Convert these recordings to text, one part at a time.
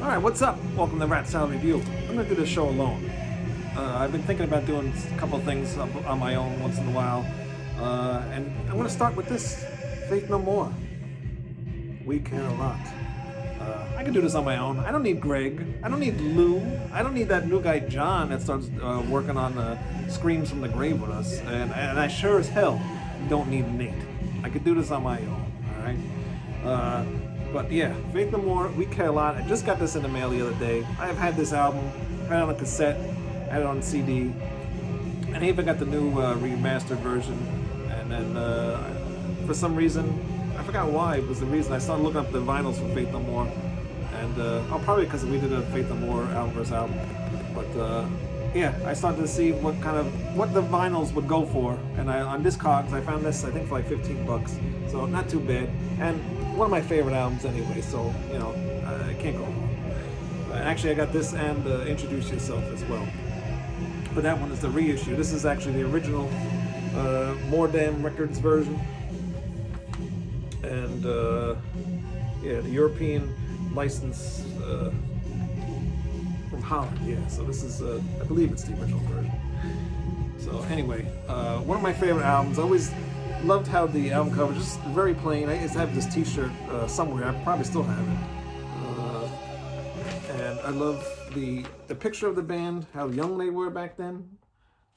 Alright, what's up? Welcome to Rat Salad Review. I'm going to do this show alone. I've been thinking about doing a couple of things on my own once in a while. And I'm going to start with this. Faith No More. We Care a Lot. I can do this on my own. I don't need Greg. I don't need Lou. I don't need that new guy John that starts working on Screams from the Grave with us. And I sure as hell don't need Nate. I could do this on my own. Alright? But yeah, Faith No More, We Care a Lot. I just got this in the mail the other day. I've had this album, had it on a cassette, had it on CD, and I even got the new remastered version. And then for some reason, I forgot why, it was the reason I started looking up the vinyls for Faith No More. And probably because we did a Faith No More album versus album. But yeah, I started to see what the vinyls would go for. And on Discogs, I found this, I think, for like 15 bucks. So not too bad. And one of my favorite albums anyway, so, you know, I can't go wrong. Actually, I got this and Introduce Yourself as well. But that one is the reissue. This is actually the original More Damn Records version. And, yeah, the European license from Holland, yeah. So this is, I believe it's the original version. So anyway, one of my favorite albums. I always loved how the album cover, just very plain. I used to have this t-shirt somewhere. I probably still have it. And I love the picture of the band, how young they were back then.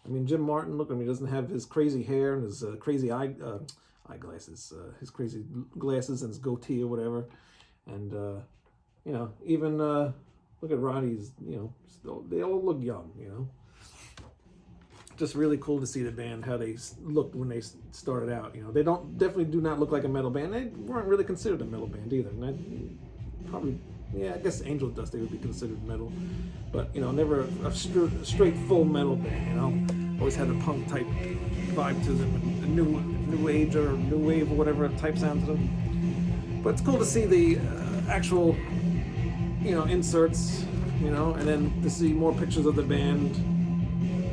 I mean, Jim Martin, look at him, he doesn't have his crazy hair and his crazy eyeglasses, his crazy glasses and his goatee or whatever. And, you know, even, look at Roddy's, you know, they all look young, you know. Just really cool to see the band, how they looked when they started out. You know, they definitely do not look like a metal band. They weren't really considered a metal band either. And probably, yeah, I guess Angel Dust, they would be considered metal. But, you know, never a straight full metal band, you know. Always had a punk type vibe to them, a new age or new wave or whatever type sound to them. But it's cool to see the actual, you know, inserts, you know, and then to see more pictures of the band,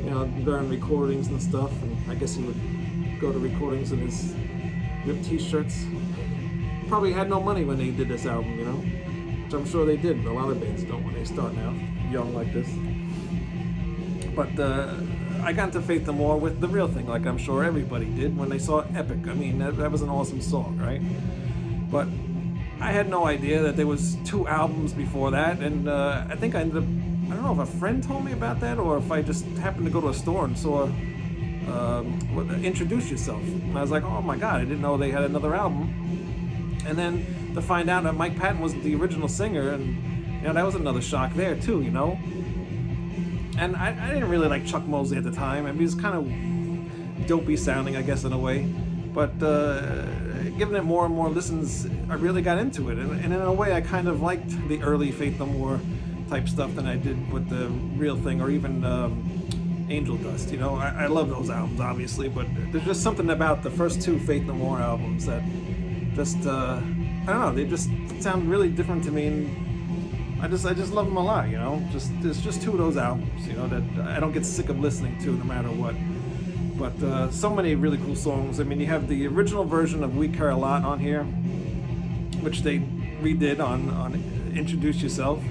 you know, during recordings and stuff. And I guess he would go to recordings in his ripped t-shirts. Probably had no money when they did this album, you know, which I'm sure they did. A lot of bands don't when they start out young like this. But I got into Faith No More with The Real Thing, like I'm sure everybody did when they saw Epic. I mean, that was an awesome song, right? But I had no idea that there was 2 albums before that, and I think I ended up, I don't know if a friend told me about that or if I just happened to go to a store and saw Introduce Yourself. And I was like, oh my god, I didn't know they had another album. And then to find out that Mike Patton wasn't the original singer, and, you know, that was another shock there too, you know. And I didn't really like Chuck Mosley at the time. I mean, he was kind of dopey sounding, I guess, in a way. But giving it more and more listens, I really got into it. And in a way, I kind of liked the early Faith No More type stuff than I did with The Real Thing or even Angel Dust. You know, I love those albums, obviously, but there's just something about the first 2 Faith No More albums that just, I don't know, they just sound really different to me. And I just love them a lot, you know. There's just 2 of those albums, you know, that I don't get sick of listening to no matter what. But so many really cool songs. I mean, you have the original version of We Care a Lot on here, which they redid on Introduce Yourself.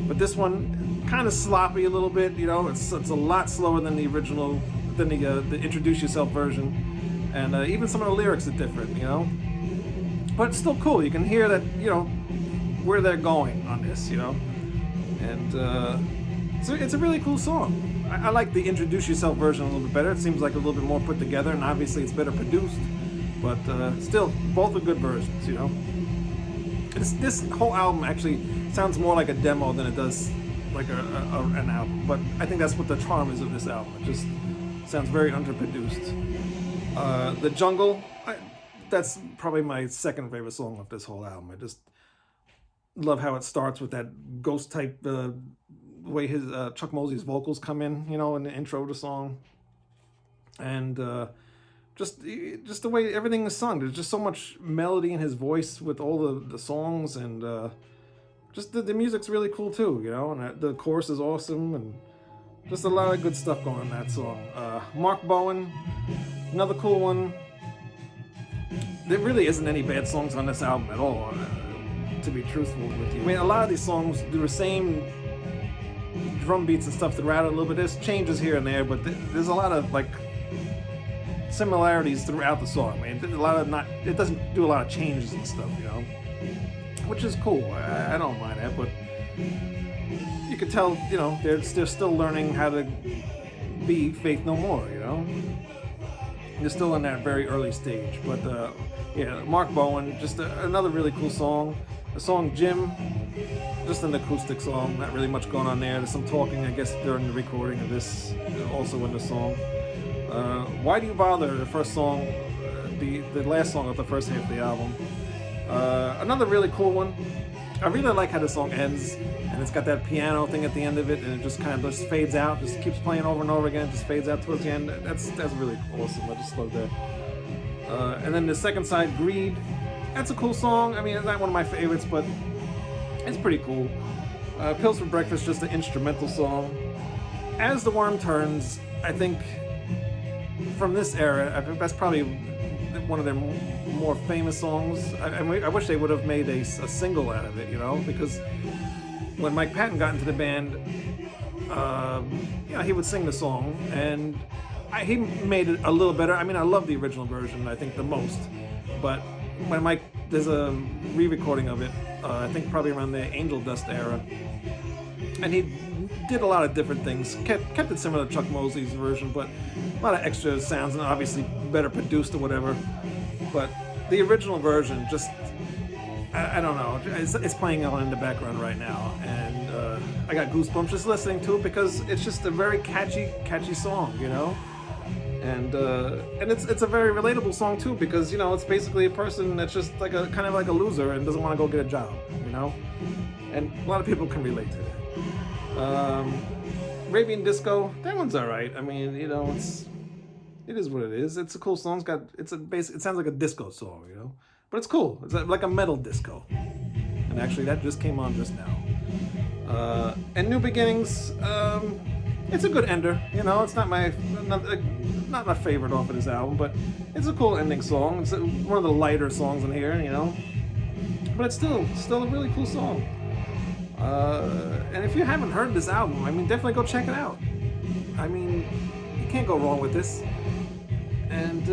But this one, kind of sloppy a little bit, you know. It's a lot slower than the original, than the Introduce Yourself version. And even some of the lyrics are different, you know. But it's still cool. You can hear that, you know, where they're going on this, you know. And so it's a really cool song. I like the Introduce Yourself version a little bit better. It seems like a little bit more put together, and obviously it's better produced. But still, both are good versions, you know. This whole album actually sounds more like a demo than it does like an album. But I think that's what the charm is of this album. It just sounds very underproduced. The Jungle, that's probably my second favorite song of this whole album. I just love how it starts with that ghost type way his Chuck Mosley's vocals come in, you know, in the intro to the song, and just the way everything is sung. There's just so much melody in his voice with all the songs, and just the music's really cool too, you know. And the chorus is awesome, and just a lot of good stuff going on in that song. Mark Bowen, another cool one. There really isn't any bad songs on this album at all. to be truthful with you. I mean, a lot of these songs do the same drum beats and stuff throughout it a little bit. There's changes here and there, but there's a lot of like similarities throughout the song. I mean, it doesn't do a lot of changes and stuff, you know, which is cool. I don't mind that, but you could tell, you know, they're still learning how to be Faith No More, you know. They're still in that very early stage, but yeah, Mark Bowen, just another really cool song. The song Jim, just an acoustic song, not really much going on there. There's some talking, I guess, during the recording of this, also in the song. Why Do You Bother, the first song, the last song of the first half of the album. Another really cool one. I really like how the song ends, and it's got that piano thing at the end of it, and it just kind of just fades out, just keeps playing over and over again, just fades out towards the end. That's really awesome. I just love that. And then the second side, Greed. That's a cool song. I mean, it's not one of my favorites, but it's pretty cool. Pills for Breakfast, just an instrumental song. As the Worm Turns, I think from this era, I think that's probably one of their more famous songs. I wish they would have made a single out of it, you know, because when Mike Patton got into the band, you know, he would sing the song, and he made it a little better. I mean, I love the original version, I think, the most, but when there's a re-recording of it, I think probably around the Angel Dust era, and he did a lot of different things, kept it similar to Chuck Mosley's version, but a lot of extra sounds, and obviously better produced or whatever. But the original version, just, I don't know, it's playing on in the background right now, and I got goosebumps just listening to it, because it's just a very catchy song, you know. And it's a very relatable song too, because, you know, it's basically a person that's just like kind of like a loser and doesn't want to go get a job, you know, and a lot of people can relate to that. Arabian Disco, that one's all right. I mean, you know, it is what it is. It's a cool song. It sounds like a disco song, you know, but it's cool. It's like a metal disco. And actually, that just came on just now. And New Beginnings. It's a good ender, you know. It's not my favorite off of this album, but it's a cool ending song. It's one of the lighter songs in here, you know. But it's still a really cool song. And if you haven't heard this album, I mean, definitely go check it out. I mean, you can't go wrong with this. And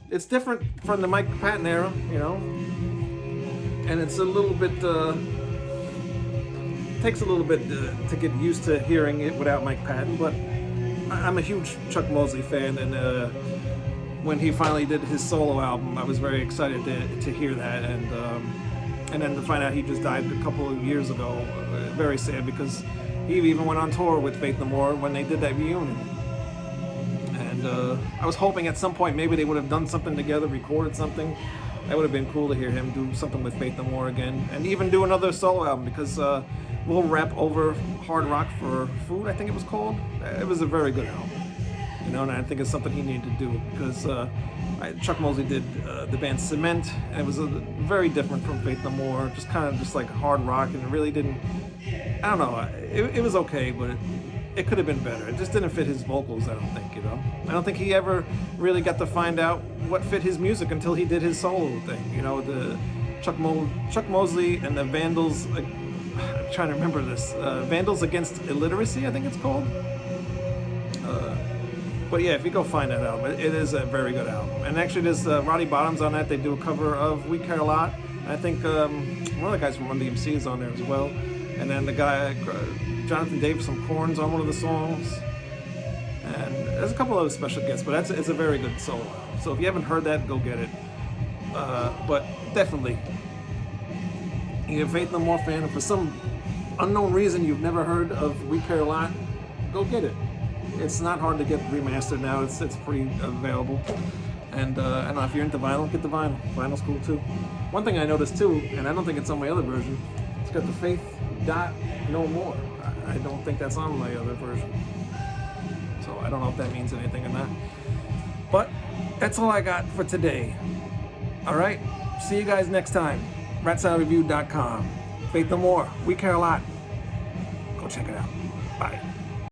it's different from the Mike Patton era, you know. And it's a little bit. Takes a little bit to get used to hearing it without Mike Patton, but I'm a huge Chuck Mosley fan, and when he finally did his solo album, I was very excited to hear that, and then to find out he just died a couple of years ago, very sad, because he even went on tour with Faith No More when they did that reunion, and I was hoping at some point maybe they would have done something together, recorded something. That would have been cool to hear him do something with Faith No More again, and even do another solo album, because We'll Rap Over Hard Rock for Food, I think it was called. It was a very good album, you know, and I think it's something he needed to do, because Chuck Mosley did the band Cement, and it was very different from Faith No More, just kind of just like hard rock, and it really didn't, I don't know, it was okay, but it could have been better. It just didn't fit his vocals, I don't think, you know. I don't think he ever really got to find out what fit his music until he did his solo thing, you know, the Chuck Mosley and the Vandals, I'm trying to remember this. Vandals Against Illiteracy, I think it's called. But yeah, if you go find that album, it is a very good album. And actually, there's Roddy Bottom's on that. They do a cover of We Care a Lot. I think one of the guys from Run DMC is on there as well. And then the guy, Jonathan Davis from Korn's on one of the songs. And there's a couple other special guests, but it's a very good solo album. So if you haven't heard that, go get it. But definitely, you're a Faith No More fan, and for some unknown reason you've never heard of We Care a Lot, go get it. It's not hard to get remastered now. It's pretty available. And I don't know, if you're into vinyl, get the vinyl. Vinyl's cool too. One thing I noticed too, and I don't think it's on my other version, it's got the Faith No More. I don't think that's on my other version. So I don't know if that means anything or not. But that's all I got for today. All right, see you guys next time. RatSaladReview.com. Faith No More. We Care a Lot. Go check it out. Bye.